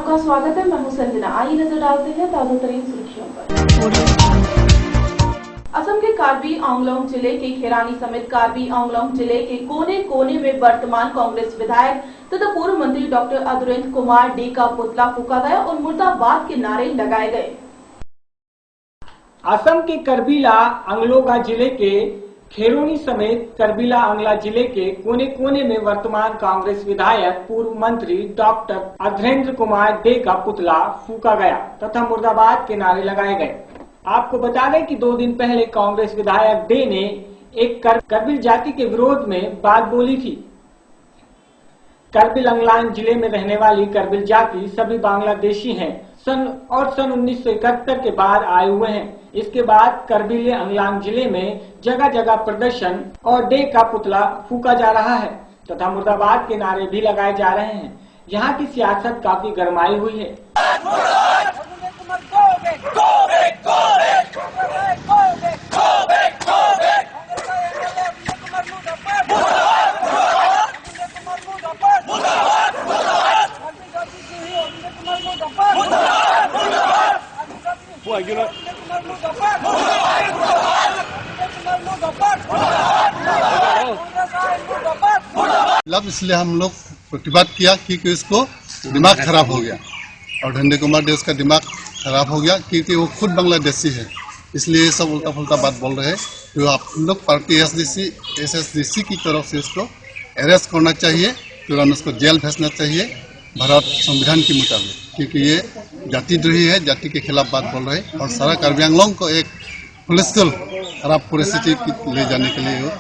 आपका स्वागत है। मैं हूं संजना। आइए नजर डालते हैं ताजा तरीन सुर्खियों पर। असम के कार्बी आंगलोंग जिले के खेरानी समेत कार्बी आंगलोंग जिले के कोने कोने में वर्तमान कांग्रेस विधायक तथा पूर्व मंत्री डॉक्टर अधुरेंद्र कुमार डे का पुतला फूका गया और मुर्दाबाद के नारे लगाए गए। असम के करबीला अंगलोगा जिले के खेरोनी समेत करबीला अंगला जिले के कोने कोने में वर्तमान कांग्रेस विधायक पूर्व मंत्री डॉक्टर अधुरेंद्र कुमार डे का पुतला फूका गया तथा मुर्दाबाद के नारे लगाए गए। आपको बता दें कि 2 दिन पहले कांग्रेस विधायक डे ने एक करबिल जाति के विरोध में बात बोली थी। करबिल अंगलान जिले में रहने वाली करबिल जाति सभी बांग्लादेशी हैं। सन 1971 के बाद आए हुए हैं। इसके बाद करबिल अंगलान जिले में जगह जगह प्रदर्शन और डे का पुतला फूका जा रहा है तथा मुर्दाबाद के नारे भी लगाए जा रहे हैं। यहाँ की सियासत काफी गरमाई हुई है। इसलिए हम लोग प्रतिवाद किया क्योंकि उसको दिमाग खराब हो गया और धंधे कुमार डे उसका दिमाग खराब हो गया क्योंकि वो खुद बांग्लादेशी है। इसलिए सब उल्टा फुल्टा बात बोल रहे हैं। तो आप लोग पार्टी एसएसडीसी की तरफ से उसको अरेस्ट करना चाहिए, तुरंत उसको जेल भेजना चाहिए भारत संविधान के मुताबिक, क्योंकि ये जातिद्रोही है, जाति के खिलाफ बात बोल रहे हैं और सारा कार्बी आंगलोंग को एक पोलिटिकल खराब परिस्थिति ले जाने के लिए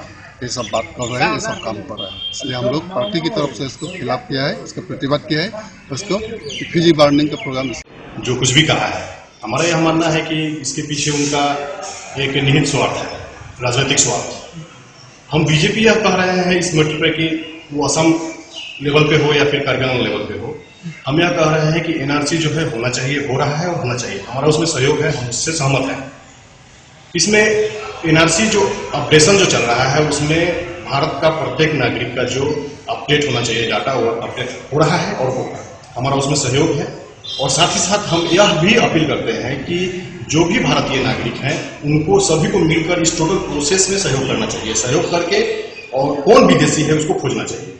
ये सब बात कर रहे हैं, ये सब काम कर रहे हैं। इसलिए हम लोग पार्टी की तरफ से इसको खिलाफ किया है, इसका प्रतिवाद किया है, उसको फिजी वार्निंग का प्रोग्राम। जो कुछ भी कहा है, हमारा यह मानना है कि इसके पीछे उनका एक निहित स्वार्थ है, राजनीतिक स्वार्थ। हम बीजेपी यह कह रहे हैं इस मैटर पे कि वो असम लेवल पे हो या फिर कार्बी आंगलोंग लेवल पे हो, हम यह कह रहे हैं कि एनआरसी जो है होना चाहिए, हो रहा है और होना चाहिए। हमारा उसमें सहयोग है, हम उससे सहमत हैं। इसमें एनआरसी जो अपडेशन जो चल रहा है उसमें भारत का प्रत्येक नागरिक का जो अपडेट होना चाहिए डाटा, वो अपडेट हो रहा है और होगा। हमारा उसमें सहयोग है और साथ ही साथ हम यह भी अपील करते हैं कि जो भी भारतीय नागरिक हैं उनको सभी को मिलकर इस टोटल प्रोसेस में सहयोग करना चाहिए। सहयोग करके और कौन विदेशी है उसको खोजना चाहिए,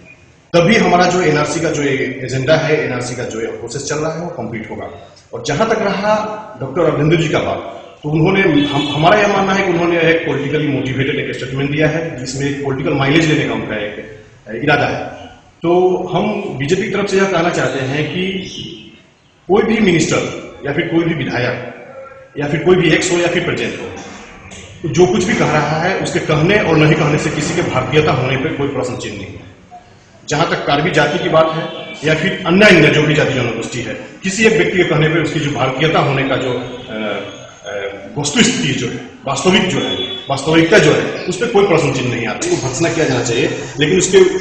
तभी हमारा जो एनआरसी का जो एजेंडा है, एनआरसी का जो प्रोसेस चल रहा है वो कंप्लीट होगा। और जहां तक रहा डॉक्टर अधुरेंद्र जी का बात, तो उन्होंने हमारा यह मानना है कि उन्होंने एक पॉलिटिकली मोटिवेटेड एक स्टेटमेंट दिया है जिसमें एक पॉलिटिकल माइलेज लेने का उनका एक इरादा है। तो हम बीजेपी की तरफ से यह कहना चाहते हैं कि कोई भी मिनिस्टर या फिर कोई भी विधायक या फिर कोई भी एक्स हो या फिर प्रेजेंट हो, तो जो कुछ भी कह रहा है उसके कहने और नहीं कहने से किसी के भारतीयता होने पर कोई प्रश्न चिन्ह नहीं है। जहां तक कार्बी जाति की बात है या फिर अन्य जो भी जाति जनगोष्ठी है, किसी एक व्यक्ति के कहने पर उसकी जो भारतीयता होने का जो वस्तु स्थिति जो है, वास्तविकता जो है, उस पर कोई प्रश्न चिन्ह नहीं आता। उसको भर्त्सना किया जाना चाहिए, लेकिन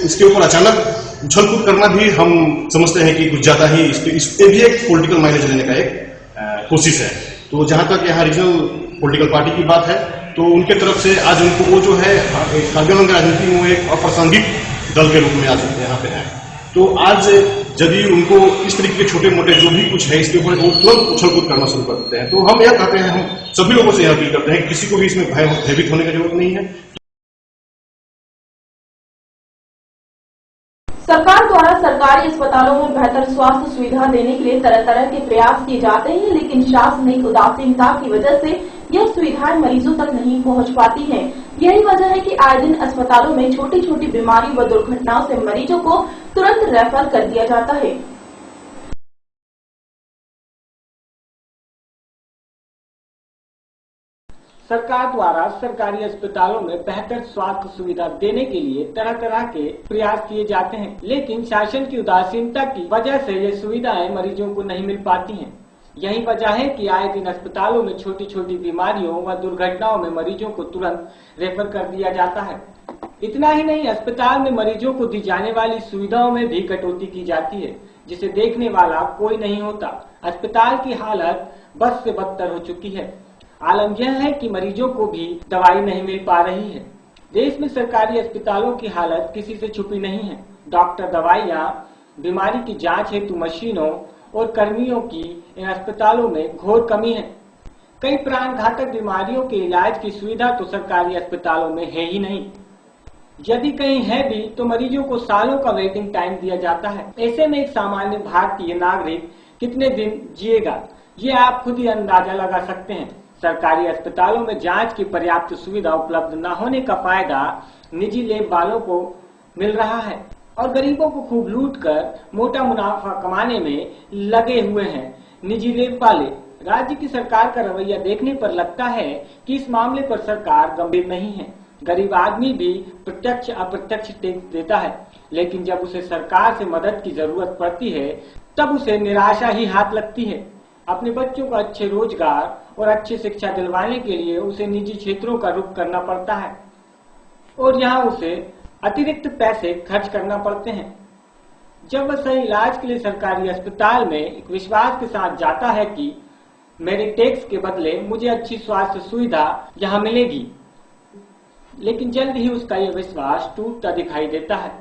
उसके ऊपर अचानक उछल कूद करना भी हम समझते हैं कि कुछ ज्यादा ही इस पे भी एक पॉलिटिकल माइलेज लेने का एक कोशिश है। तो जहां तक यहाँ रीजनल पॉलिटिकल पार्टी की बात है, तो उनके तरफ से आज उनको वो जो है कार्बी आंगलोंग राजनीति में एक अप्रासंगिक दल के रूप में आज यहाँ पे है। तो आज यदि उनको इस तरीके के छोटे मोटे जो भी कुछ है इसके ऊपर वो तुरंत उछल कूद करना शुरू कर देते हैं। तो हम यह कहते हैं, हम सभी लोगों से यह अपील करते हैं कि किसी को भी इसमें भयभीत होने की जरूरत नहीं है। सरकार द्वारा सरकारी अस्पतालों में बेहतर स्वास्थ्य सुविधा देने के लिए तरह तरह के प्रयास किए जाते हैं, लेकिन शासनिक उदासीनता की वजह से यह सुविधाएं मरीजों तक नहीं पहुंच पाती हैं। यही वजह है कि आए दिन अस्पतालों में छोटी छोटी बीमारी व दुर्घटनाओं से मरीजों को तुरंत रेफर कर दिया जाता है। सरकार द्वारा सरकारी अस्पतालों में बेहतर स्वास्थ्य सुविधा देने के लिए तरह तरह के प्रयास किए जाते हैं, लेकिन शासन की उदासीनता की वजह से ये सुविधाएं मरीजों को नहीं मिल पाती हैं। यही वजह है कि आए दिन अस्पतालों में छोटी छोटी बीमारियों व दुर्घटनाओं में मरीजों को तुरंत रेफर कर दिया जाता है। इतना ही नहीं, अस्पताल में मरीजों को दी जाने वाली सुविधाओं में भी कटौती की जाती है, जिसे देखने वाला कोई नहीं होता। अस्पताल की हालत बद से बदतर हो चुकी है। आलम यह है कि मरीजों को भी दवाई नहीं मिल पा रही है। देश में सरकारी अस्पतालों की हालत किसी से छुपी नहीं है। डॉक्टर, दवाइयाँ, बीमारी की जांच हेतु मशीनों और कर्मियों की इन अस्पतालों में घोर कमी है। कई प्राण घातक बीमारियों के इलाज की सुविधा तो सरकारी अस्पतालों में है ही नहीं। यदि कहीं है भी तो मरीजों को सालों का वेटिंग टाइम दिया जाता है। ऐसे में एक सामान्य भारतीय नागरिक कितने दिन जिएगा, ये आप खुद ही अंदाजा लगा सकते हैं। सरकारी अस्पतालों में जांच की पर्याप्त सुविधा उपलब्ध न होने का फायदा निजी लैब वालों को मिल रहा है और गरीबों को खूब लूटकर मोटा मुनाफा कमाने में लगे हुए हैं निजी लैब वाले। राज्य की सरकार का रवैया देखने पर लगता है कि इस मामले पर सरकार गंभीर नहीं है। गरीब आदमी भी प्रत्यक्ष अप्रत्यक्ष टैक्स देता है, लेकिन जब उसे सरकार से मदद की जरूरत पड़ती है तब उसे निराशा ही हाथ लगती है। अपने बच्चों को अच्छे रोजगार और अच्छी शिक्षा दिलवाने के लिए उसे निजी क्षेत्रों का रुख करना पड़ता है और यहाँ उसे अतिरिक्त पैसे खर्च करना पड़ते हैं। जब वह सही इलाज के लिए सरकारी अस्पताल में एक विश्वास के साथ जाता है कि मेरे टैक्स के बदले मुझे अच्छी स्वास्थ्य सुविधा यहाँ मिलेगी, लेकिन जल्द ही उसका यह विश्वास टूटता दिखाई देता है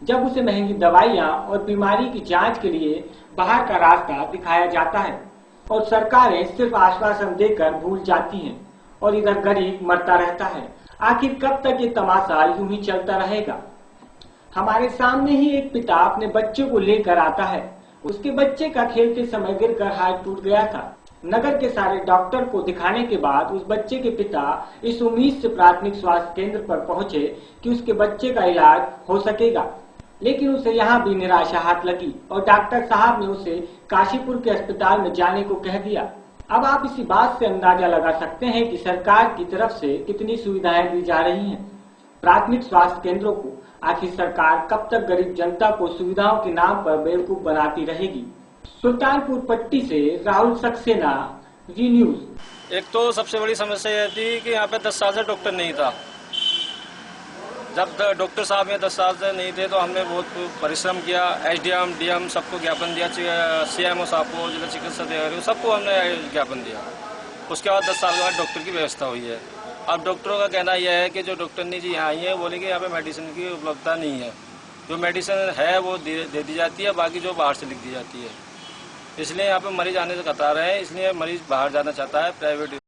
जब उसे महंगी दवाइयाँ और बीमारी की जांच के लिए बाहर का रास्ता दिखाया जाता है और सरकारें सिर्फ आश्वासन देकर भूल जाती हैं और इधर गरीब मरता रहता है। आखिर कब तक ये तमाशा यूं ही चलता रहेगा? हमारे सामने ही एक पिता अपने बच्चे को लेकर आता है। उसके बच्चे का खेलते समय गिरकर हाथ टूट गया था। नगर के सारे डॉक्टर को दिखाने के बाद उस बच्चे के पिता इस उम्मीद से प्राथमिक स्वास्थ्य केंद्र पर पहुंचे कि उसके बच्चे का इलाज हो सकेगा, लेकिन उसे यहाँ भी निराशा हाथ लगी और डॉक्टर साहब ने उसे काशीपुर के अस्पताल में जाने को कह दिया। अब आप इसी बात से अंदाजा लगा सकते हैं कि सरकार की तरफ से कितनी सुविधाएं दी जा रही हैं प्राथमिक स्वास्थ्य केंद्रों को। आखिर सरकार कब तक गरीब जनता को सुविधाओं के नाम पर बेवकूफ बनाती रहेगी? सुल्तानपुर पट्टी से राहुल सक्सेना, जी न्यूज। एक तो सबसे बड़ी समस्या यह थी कि यहाँ पे 10 साल से डॉक्टर नहीं था। जब डॉक्टर साहब यहाँ 10 साल से नहीं थे तो हमने बहुत परिश्रम किया। एसडीएम, डीएम सबको ज्ञापन दिया, सीएमओ साहब को, जिला चिकित्सा अधिकारी सबको हमने ज्ञापन दिया। उसके बाद 10 साल के बाद डॉक्टर की व्यवस्था हुई है। अब डॉक्टरों का कहना यह है कि जो डॉक्टरनी जी यहाँ आई है बोले कि यहाँ पे मेडिसिन की उपलब्धता नहीं है। जो मेडिसिन है वो दे दी जाती है, बाकी जो बाहर से लिख दी जाती है। इसलिए यहाँ पे मरीज आने से कतार है, इसलिए मरीज बाहर जाना चाहता है प्राइवेट।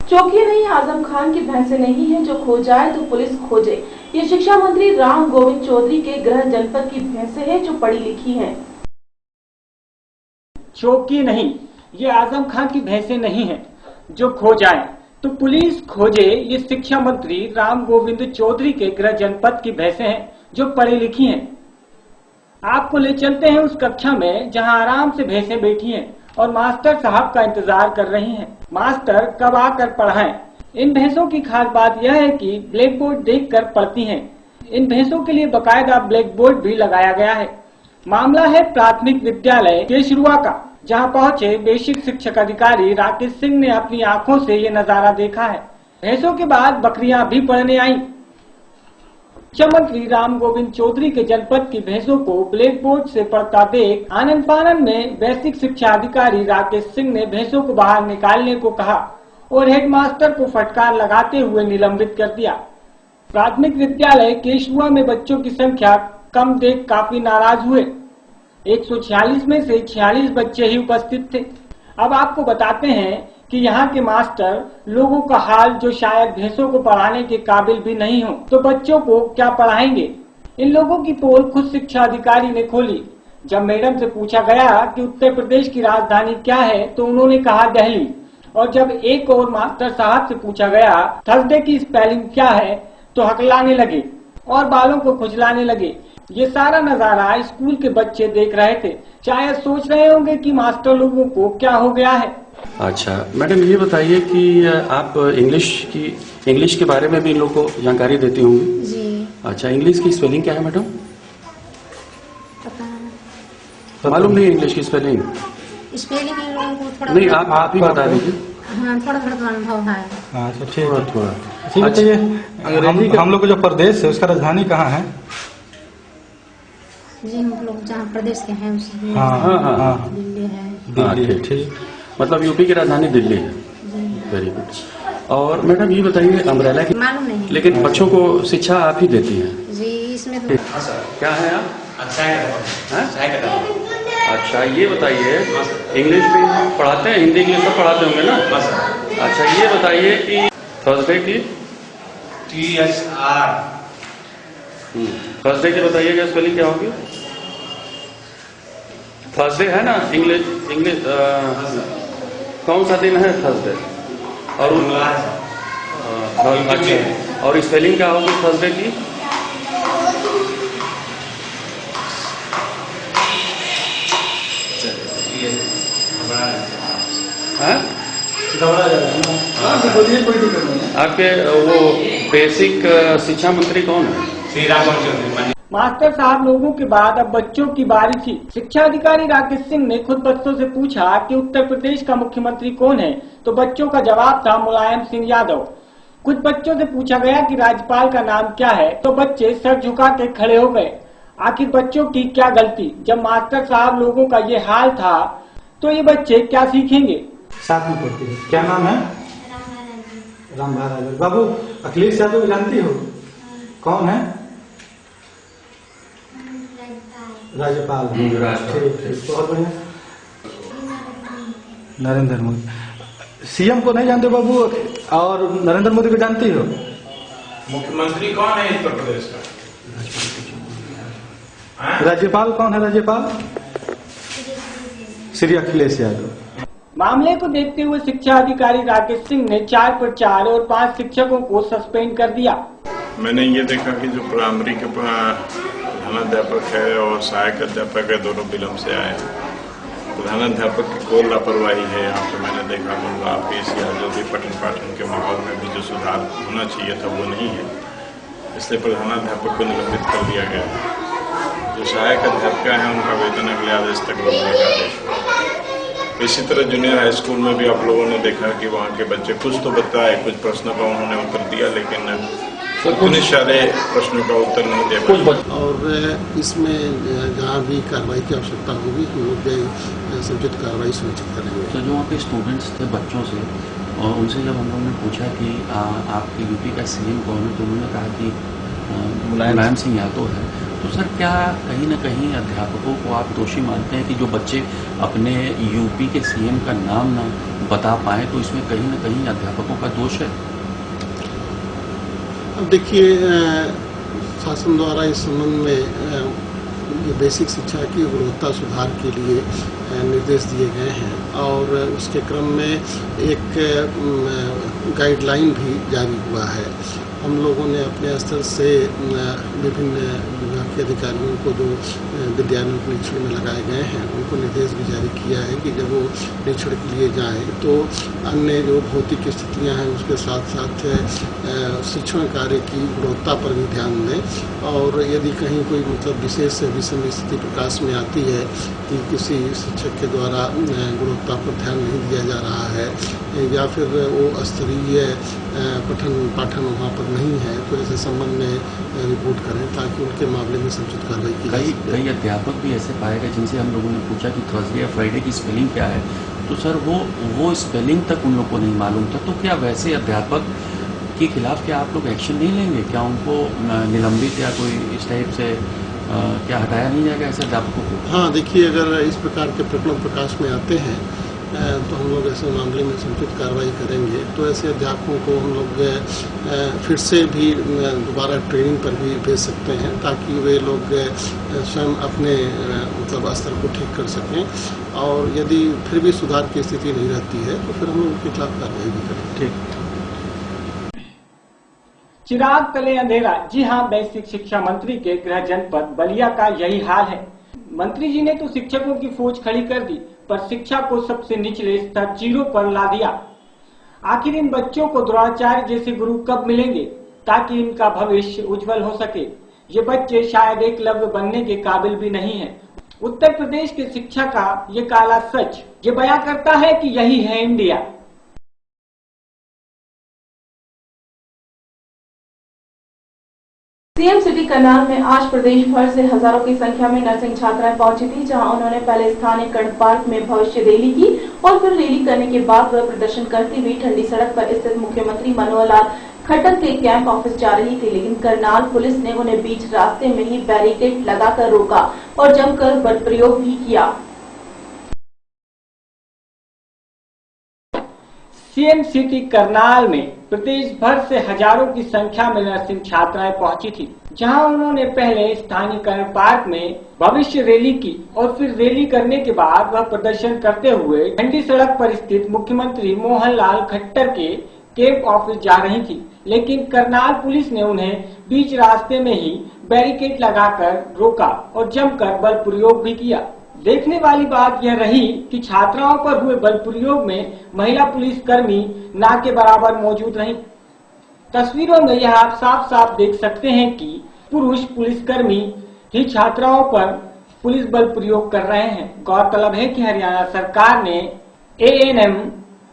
चौकिया नहीं, आजम खान की भैंसे नहीं है, जो खो जाए तो पुलिस खोजे। ये शिक्षा मंत्री राम गोविंद चौधरी के गृह जनपद की भैंसे हैं जो पढ़ी लिखी हैं। चौकी नहीं, ये आजम खान की भैंसे नहीं है जो खो जाए तो पुलिस खोजे। ये शिक्षा मंत्री राम गोविंद चौधरी के गृह जनपद की भैंसे हैं जो पढ़ी लिखी हैं। आपको ले चलते हैं उस कक्षा में जहां आराम से भैंसे बैठी हैं और मास्टर साहब का इंतजार कर रही हैं। मास्टर कब आकर पढ़ाएं। इन भैंसों की खास बात यह है कि ब्लैक बोर्ड देखकर पढ़ती हैं। इन भैंसों के लिए बकायदा ब्लैक बोर्ड भी लगाया गया है। मामला है प्राथमिक विद्यालय केशरुआ का, जहां पहुंचे बेसिक शिक्षक अधिकारी राकेश सिंह ने अपनी आंखों से ये नजारा देखा है। भैंसों के बाद बकरियां भी पढ़ने आई। शिक्षा मंत्री राम गोविंद चौधरी के जनपद की भैंसों को ब्लैक बोर्ड से पढ़ता देख आनंद फानन में बेसिक शिक्षा अधिकारी राकेश सिंह ने भैंसों को बाहर निकालने को कहा और हेडमास्टर को फटकार लगाते हुए निलंबित कर दिया। प्राथमिक विद्यालय केशुआ में बच्चों की संख्या कम देख काफी नाराज हुए। 146 में से 46 बच्चे ही उपस्थित थे। अब आपको बताते हैं कि यहाँ के मास्टर लोगों का हाल, जो शायद भैंसों को पढ़ाने के काबिल भी नहीं हो, तो बच्चों को क्या पढ़ाएंगे। इन लोगों की पोल खुद शिक्षा अधिकारी ने खोली। जब मैडम से पूछा गया कि उत्तर प्रदेश की राजधानी क्या है तो उन्होंने कहा दिल्ली। और जब एक और मास्टर साहब से पूछा गया थर्सडे की स्पेलिंग क्या है तो हकलाने लगे और बालों को खुजलाने लगे। ये सारा नजारा स्कूल के बच्चे देख रहे थे। शायद सोच रहे होंगे कि मास्टर लोगों को क्या हो गया है। अच्छा मैडम, ये बताइए कि आप इंग्लिश के बारे में भी इन लोग को जानकारी देती होंगी जी। अच्छा, इंग्लिश की स्पेलिंग क्या है मैडम? पता मालूम नहीं इंग्लिश की स्पेलिंग? स्पेलिंग इन लोगों को थोड़ा नहीं, आप ही बता दीजिए। हाँ, थोड़ा थोड़ा अनुभव है। अच्छा ठीक है, थोड़ा ठीक है। ये हम लोग को जो प्रदेश है उसका राजधानी कहाँ है? जी हम लोग जहाँ प्रदेश के हैं उसी दिल्ली है। दिल्ली है, ठीक। मतलब यूपी की राजधानी दिल्ली है। Very good. और मैडम ये बताइए अम्ब्रेला की मालूम नहीं। लेकिन बच्चों को शिक्षा आप ही देती हैं जी इसमें तो क्या है आप? अच्छा ये बताइए इंग्लिश भी पढ़ाते हैं, हिंदी इंग्लिश सब पढ़ाते होंगे ना? अच्छा ये बताइए कि थर्सडे की TSR थर्सडे की बताइएगा स्पेलिंग क्या होगी? थर्सडे है ना इंग्लिश कौन सा दिन है थर्सडे? और अच्छा और स्पेलिंग क्या होगी थर्सडे की? आपके वो बेसिक शिक्षा मंत्री कौन है? श्री राघव चौधरी। मास्टर साहब लोगों के बाद अब बच्चों की बारी थी। शिक्षा अधिकारी राकेश सिंह ने खुद बच्चों से पूछा कि उत्तर प्रदेश का मुख्यमंत्री कौन है, तो बच्चों का जवाब था मुलायम सिंह यादव। कुछ बच्चों से पूछा गया कि राज्यपाल का नाम क्या है, तो बच्चे सर झुका के खड़े हो गए। आखिर बच्चों की क्या गलती? जब मास्टर साहब लोगों का ये हाल था तो ये बच्चे क्या सीखेंगे? साथ में पढ़ती है। क्या नाम है? राम महाराज। बाबू अखिलेश यादव जानती हो? कौन है? राज्यपाल। ठीक बहुत बढ़िया। नरेंद्र मोदी। सीएम को नहीं जानते बाबू? और नरेंद्र मोदी को जानती हो? मुख्यमंत्री कौन है उत्तर प्रदेश का? राज्यपाल कौन है? राज्यपाल श्री अखिलेश यादव। मामले को देखते हुए शिक्षा अधिकारी राकेश सिंह ने 4 पर 4 और 5 शिक्षकों को सस्पेंड कर दिया। मैंने ये देखा कि जो प्राइमरी के प्रधानाध्यापक है और सहायक अध्यापक है दोनों विलम्ब से आए। प्रधानाध्यापक की कोई लापरवाही है यहाँ पे मैंने देखा। मंगला ऑफिस या जो भी पठन पाठन के माहौल में भी जो सुधार होना चाहिए था वो नहीं है, इसलिए प्रधानाध्यापक को निलंबित कर दिया गया। जो सहायक अध्यापिका है उनका वेतन अगले आदेश तक रोकने का आदेश हुआ। इसी तरह जूनियर हाई स्कूल में भी आप लोगों ने देखा कि वहाँ के बच्चे कुछ तो बताए, कुछ प्रश्नों का उन्होंने उत्तर दिया, लेकिन उतने सारे प्रश्नों का उत्तर नहीं दे पाए। और इसमें जहाँ भी कार्रवाई की आवश्यकता होगी हम लोग समुचित कार्रवाई सुनिश्चित करेंगे। तो जो वहाँ पे स्टूडेंट्स थे बच्चों से, और उनसे जब हम लोगों ने पूछा कि आपके यूपी का सीएम कौन है, तो उन्होंने कहा कि मुलायम सिंह यादव है। तो सर क्या कहीं ना कहीं अध्यापकों को आप दोषी मानते हैं कि जो बच्चे अपने यूपी के सीएम का नाम ना बता पाए, तो इसमें कहीं ना कहीं अध्यापकों का दोष है? अब देखिए शासन द्वारा इस संबंध में ये बेसिक शिक्षा की गुणवत्ता सुधार के लिए निर्देश दिए गए हैं और उसके क्रम में एक गाइडलाइन भी जारी हुआ है। हम लोगों ने अपने स्तर से विभिन्न विभाग के अधिकारियों को जो विद्यालयों के निरीक्षण में लगाए गए हैं उनको निर्देश भी जारी किया है कि जब वो निरीक्षण के लिए जाएं तो अन्य जो भौतिक स्थितियां हैं उसके साथ साथ शिक्षण कार्य की गुणवत्ता पर भी ध्यान दें। और यदि कहीं कोई मतलब विशेष विषम स्थिति प्रकाश में आती है कि किसी शिक्षक के द्वारा गुणवत्ता पर ध्यान नहीं दिया जा रहा है या फिर वो स्तरीय पठन पाठन वहाँ पर नहीं है, तो ऐसे संबंध में रिपोर्ट करें ताकि उनके मामले में समुचित कार्रवाई की जाए। कई अध्यापक भी ऐसे पाए गए जिनसे हम लोगों ने पूछा कि थर्सडे या फ्राइडे की स्पेलिंग क्या है, तो सर वो स्पेलिंग तक उन लोगों को नहीं मालूम था। तो क्या वैसे अध्यापक के खिलाफ क्या आप लोग एक्शन नहीं लेंगे? क्या उनको निलंबित या कोई इस टाइप से क्या हटाया नहीं जाएगा ऐसे अध्यापकों को? हाँ देखिए, अगर इस प्रकार के प्रकरण प्रकाश में आते हैं तो हम लोग ऐसे मामले में समुचित कार्रवाई करेंगे। तो ऐसे अध्यापकों को हम लोग फिर से भी दोबारा ट्रेनिंग पर भी भेज सकते हैं ताकि वे लोग स्वयं अपने मतलब स्तर को ठीक कर सकें और यदि फिर भी सुधार की स्थिति नहीं रहती है तो फिर हम लोग उनके खिलाफ कार्रवाई भी करेंगे। ठीक। चिराग तले अंधेरा। जी हाँ, बेसिक शिक्षा मंत्री के गृह जनपद बलिया का यही हाल है। मंत्री जी ने तो शिक्षकों की फौज खड़ी कर दी पर शिक्षा को सबसे निचले स्तर 0 पर ला दिया। आखिर इन बच्चों को द्रोणाचार्य जैसे गुरु कब मिलेंगे ताकि इनका भविष्य उज्जवल हो सके? ये बच्चे शायद एकलव्य बनने के काबिल भी नहीं हैं। उत्तर प्रदेश के शिक्षा का ये काला सच ये बयां करता है कि यही है इंडिया। सीएम सिटी करनाल में आज प्रदेश भर से हजारों की संख्या में नर्सिंग छात्राएं पहुंची थी, जहां उन्होंने पहले स्थानीय कर्ण पार्क में भविष्य रैली की और फिर रैली करने के बाद वह प्रदर्शन करती हुई ठंडी सड़क पर स्थित मुख्यमंत्री मनोहर लाल खट्टर के कैंप ऑफिस जा रही थी। लेकिन करनाल पुलिस ने उन्हें बीच रास्ते में ही बैरिकेड लगाकर रोका और जमकर बल प्रयोग भी किया। सीएम सिटी करनाल में प्रदेश भर से हजारों की संख्या में नर्सिंग छात्राएं पहुंची थी, जहां उन्होंने पहले स्थानीय कर्ण पार्क में भविष्य रैली की और फिर रैली करने के बाद वह प्रदर्शन करते हुए ठंडी सड़क पर स्थित मुख्यमंत्री मनोहर लाल खट्टर के कैंप ऑफिस जा रही थी। लेकिन करनाल पुलिस ने उन्हें बीच रास्ते में ही बैरिकेड लगाकर रोका और जमकर बल प्रयोग भी किया। देखने वाली बात यह रही कि छात्राओं पर हुए बल प्रयोग में महिला पुलिसकर्मी ना के बराबर मौजूद रहीं। तस्वीरों में यह आप साफ साफ देख सकते हैं कि पुरुष पुलिसकर्मी ही छात्राओं पर पुलिस बल प्रयोग कर रहे हैं। गौरतलब है कि हरियाणा सरकार ने एएनएम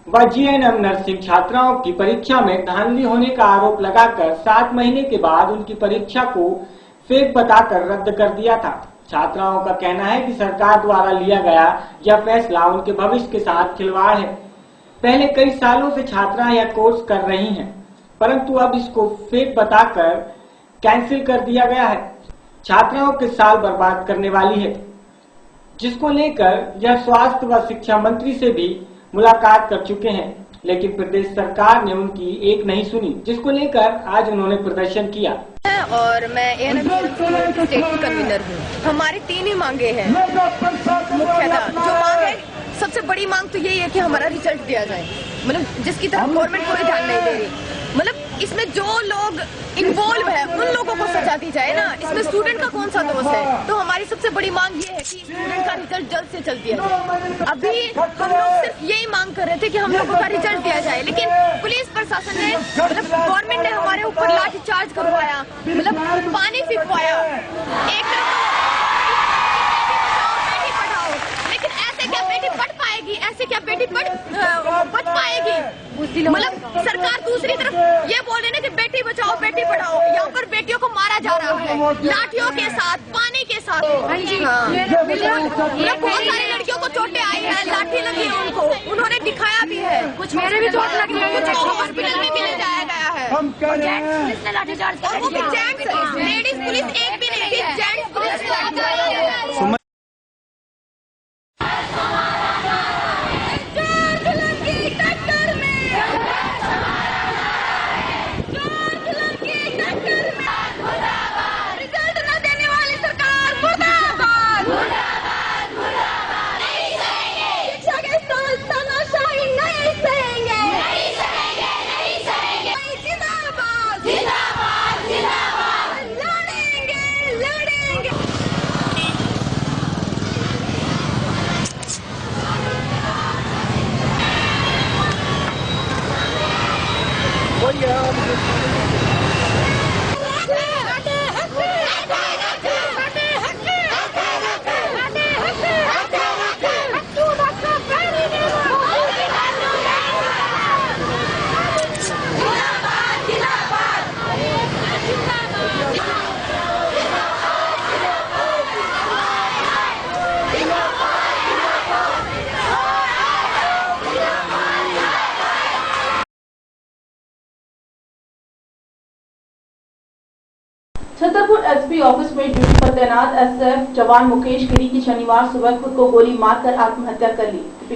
व जीएनएम नर्सिंग छात्राओं की परीक्षा में धांधली होने का आरोप लगाकर 7 महीने के बाद उनकी परीक्षा को फेक बताकर रद्द कर दिया था। छात्राओं का कहना है कि सरकार द्वारा लिया गया यह फैसला उनके भविष्य के साथ खिलवाड़ है। पहले कई सालों से छात्राएं यह कोर्स कर रही हैं, परंतु अब इसको फेक बताकर कैंसिल कर दिया गया है। छात्राओं के साल बर्बाद करने वाली है, जिसको लेकर यह स्वास्थ्य व शिक्षा मंत्री से भी मुलाकात कर चुके हैं, लेकिन प्रदेश सरकार ने उनकी एक नहीं सुनी, जिसको लेकर आज उन्होंने प्रदर्शन किया। और मैं एएनएम स्टेट कन्वीनर हूँ। हमारी 3 ही मांगे हैं मुख्यतः। जो मांग है, सबसे बड़ी मांग तो यही है कि हमारा रिजल्ट दिया जाए, मतलब जिसकी तरफ गवर्नमेंट कोई ध्यान नहीं दे रही। मतलब इसमें जो लोग इन्वॉल्व है उन लोगों को सजा दी जाए ना, इसमें स्टूडेंट का कौन सा दोष है। तो हमारी सबसे बड़ी मांग ये है कि स्टूडेंट का रिजल्ट जल्द से जल्द दिया जाए। अभी हम लोग सिर्फ यही मांग कर रहे थे कि हम लोगों का रिजल्ट दिया जाए, लेकिन पुलिस प्रशासन ने मतलब गवर्नमेंट ने हमारे ऊपर लाठी चार्ज करवाया, मतलब पानी फिकवाया। एक लेकिन ऐसे क्या बेटी पढ़ पाएगी, ऐसे क्या बेटी बच पाएगी। मतलब सरकार दूसरी तरफ ये बोल रही है कि बेटी बचाओ बेटी पढ़ाओ, यहाँ पर बेटियों को मारा जा रहा है लाठियों के साथ, पानी के साथ। बहुत सारी लड़कियों को चोटें आई है, लाठी लगी है उनको, उन्होंने दिखाया भी है। कुछ मेरे भी चोट लगी है, कुछ हॉस्पिटल में भी ले जाया गया है। पुलिस ने लाठीचार्ज किया, वो भी जेंट्स, लेडीज पुलिस एक भी नहीं थी, gents police. Chhatarpur SP office में ड्यूटी पर तैनात एसएफ जवान मुकेश गिरी की शनिवार सुबह खुद को गोली मारकर आत्महत्या कर ली।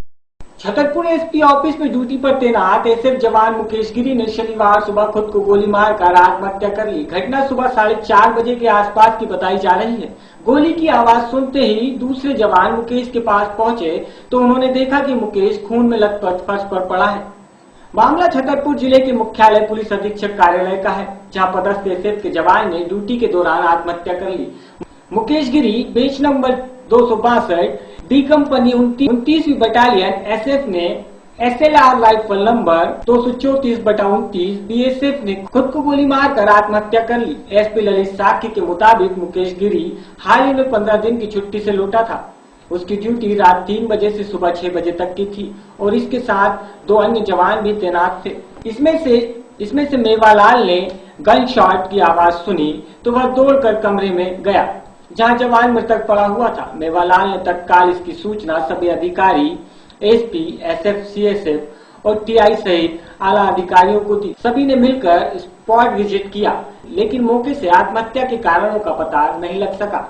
छतरपुर एसपी ऑफिस में ड्यूटी पर तैनात एसएफ जवान मुकेश गिरी ने शनिवार सुबह खुद को गोली मारकर आत्महत्या कर ली। घटना सुबह 4:30 बजे के आसपास की बताई जा रही है। गोली की आवाज सुनते ही दूसरे जवान मुकेश के पास पहुंचे तो उन्होंने देखा कि मुकेश खून में लथपथ फर्श पर पड़ा है। मामला छतरपुर जिले के मुख्यालय पुलिस अधीक्षक कार्यालय का है, जहां पदस्थ एसएफ के जवान ने ड्यूटी के दौरान आत्महत्या कर ली। Mukesh Giri batch number 262 D company 29वीं बटालियन एसएफ ने एसएलआर राइफल नंबर 234/29 बीएसएफ ने खुद को गोली मारकर आत्महत्या कर ली। एसपी ललित साखी के मुताबिक मुकेश गिरी हाल ही में 15 दिन की छुट्टी से लौटा था। उसकी ड्यूटी रात 3 बजे से सुबह 6 बजे तक की थी और इसके साथ 2 अन्य जवान भी तैनात थे। इसमें से मेवालाल ने गन शॉट की आवाज सुनी तो वह दौड़कर कमरे में गया जहां जवान मृतक पड़ा हुआ था। मेवालाल ने तत्काल इसकी सूचना सभी अधिकारी, एसपी, एसएफ, सीएसएफ और टीआई सहित आला अधिकारियों को दी। सभी ने मिलकर स्पॉट विजिट किया, लेकिन मौके से आत्महत्या के कारणों का पता नहीं लग सका।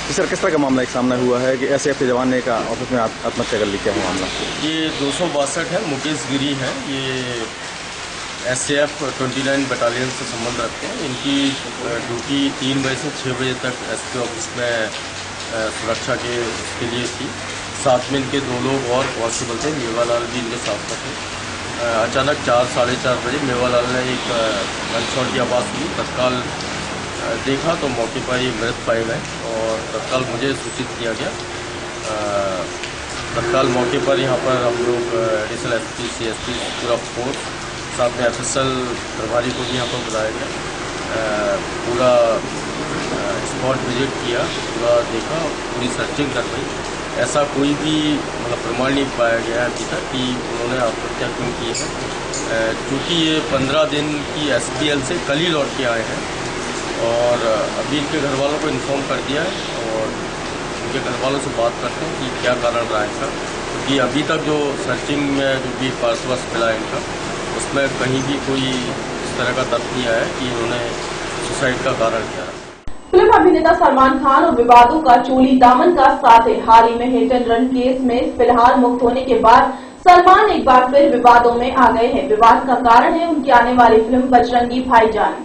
सर, किस तरह का मामला एक सामने हुआ है कि एसएफ के जवान ने का ऑफिस में आत्महत्या कर ली, क्या है मामला? ये 262 है, मुकेश गिरी है। ये एसएफ 29 बटालियन से संबंध रखते हैं। इनकी ड्यूटी 3 बजे से 6 बजे तक एसपी ऑफिस में सुरक्षा के लिए थी। साथ में इनके 2 लोग और कांस्टेबल थे, मेवालाल भी इनके साथ में थे। अचानक 4, साढ़े 4 बजे मेवालाल ने एक गन शॉट की आवाज़ सुनी। तत्काल देखा तो मौके पर ही मृत पाए गए और तत्काल मुझे सूचित किया गया। तत्काल मौके पर यहाँ पर हम लोग एडिशनल एसपी, सीएसपी, पूरा फोर्स, साथ में एफएसएल प्रभारी को भी यहाँ पर बुलाया गया। पूरा स्पॉट विजिट किया, पूरा देखा, पूरी सर्चिंग करवाई। ऐसा कोई भी मतलब प्रमाण नहीं पाया गया अभी तक कि उन्होंने आत्महत्या क्यों की है, क्योंकि ये 15 दिन की एसपीएल से कल ही लौट के आए हैं और अभी इनके घर वालों को इन्फॉर्म कर दिया है और उनके घर वालों से बात करते हैं कि क्या कारण रहा इनका, क्योंकि अभी तक जो सर्चिंग में जो भी पार्श्वस्त मिला है इनका, उसमें कहीं भी कोई इस तरह का तथ्य नहीं आया कि इन्होंने सुसाइड का कारण किया। फिल्म अभिनेता सलमान खान और विवादों का चोली दामन का साथ है। हाल ही में हिट एंड रन केस में फिलहाल मुक्त होने के बाद सलमान एक बार फिर विवादों में आ गए हैं। विवाद का कारण है उनकी आने वाली फिल्म बजरंगी भाईजान।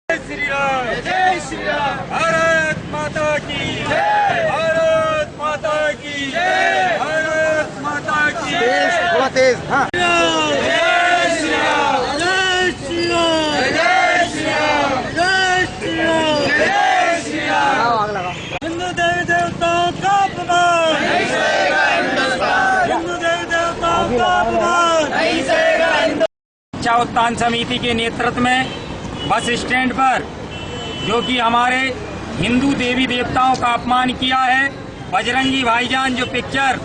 श्री राम, जय श्री राम, भारत माता की जय, भारत माता की जय, भारत माता की जय। थोड़ा तेज, हाँ। जय श्री राम, जय श्री राम, जय श्री राम, जय श्री राम, जय श्री राम। हिंदू देवी देवताओं का अपमान नहीं सहेगा हिंदुस्तान, हिंदू देवी देवताओं का अपमान नहीं सहेगा हिंदुस्तान। इच्छा उत्थान समिति के नेतृत्व में बस स्टैंड पर जो कि हमारे हिंदू देवी देवताओं का अपमान किया है, बजरंगी भाईजान जो पिक्चर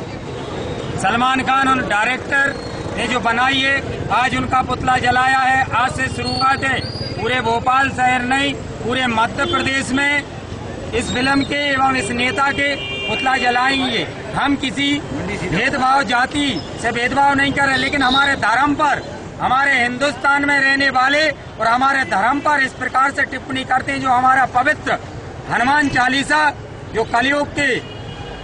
सलमान खान और डायरेक्टर ने जो बनाई है, आज उनका पुतला जलाया है। आज से शुरुआत है, पूरे भोपाल शहर नहीं, पूरे मध्य प्रदेश में इस फिल्म के एवं इस नेता के पुतला जलाएंगे। हम किसी भेदभाव, जाति से भेदभाव नहीं कर रहे, लेकिन हमारे धर्म पर, हमारे हिंदुस्तान में रहने वाले और हमारे धर्म पर इस प्रकार से टिप्पणी करते हैं। जो हमारा पवित्र हनुमान चालीसा, जो कलयुग के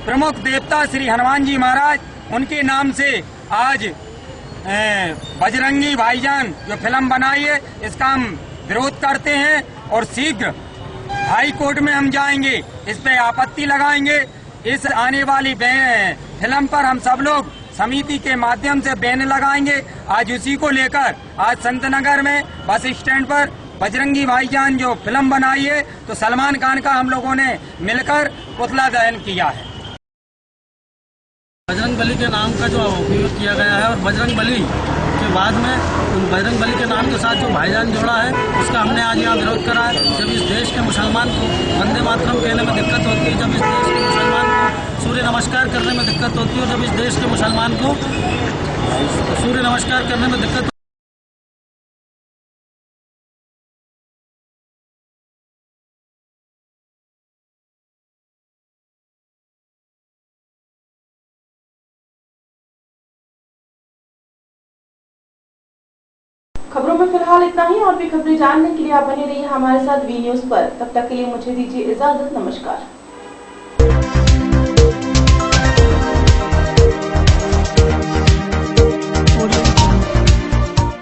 प्रमुख देवता श्री हनुमान जी महाराज, उनके नाम से आज बजरंगी भाईजान जो फिल्म बनाई है, इसका हम विरोध करते हैं और शीघ्र हाई कोर्ट में हम जाएंगे, इस पे आपत्ति लगाएंगे। इस आने वाली फिल्म पर हम सब लोग समिति के माध्यम से बैन लगाएंगे। आज उसी को लेकर आज संतनगर में बस स्टैंड पर बजरंगी भाईजान जो फिल्म बनाई है, तो सलमान खान का हम लोगों ने मिलकर पुतला दहन किया है। बजरंग बली के नाम का जो उपयोग किया गया है और बजरंग बली के बाद में बजरंग बली के नाम के साथ जो भाईजान जोड़ा है, उसका हमने आज यहाँ विरोध करा है। जब इस देश के मुसलमान को वंदे मातरम कहने में दिक्कत होती है, जब इस देश के मुसलमान को सूर्य नमस्कार करने में दिक्कत होती है, जब इस देश के मुसलमान को सूर्य नमस्कार करने में दिक्कत खबरों में फिलहाल इतना ही। और भी खबरें जानने के लिए आप बने रहिए हमारे साथ वी न्यूज पर। तब तक के लिए मुझे दीजिए इजाजत। नमस्कार।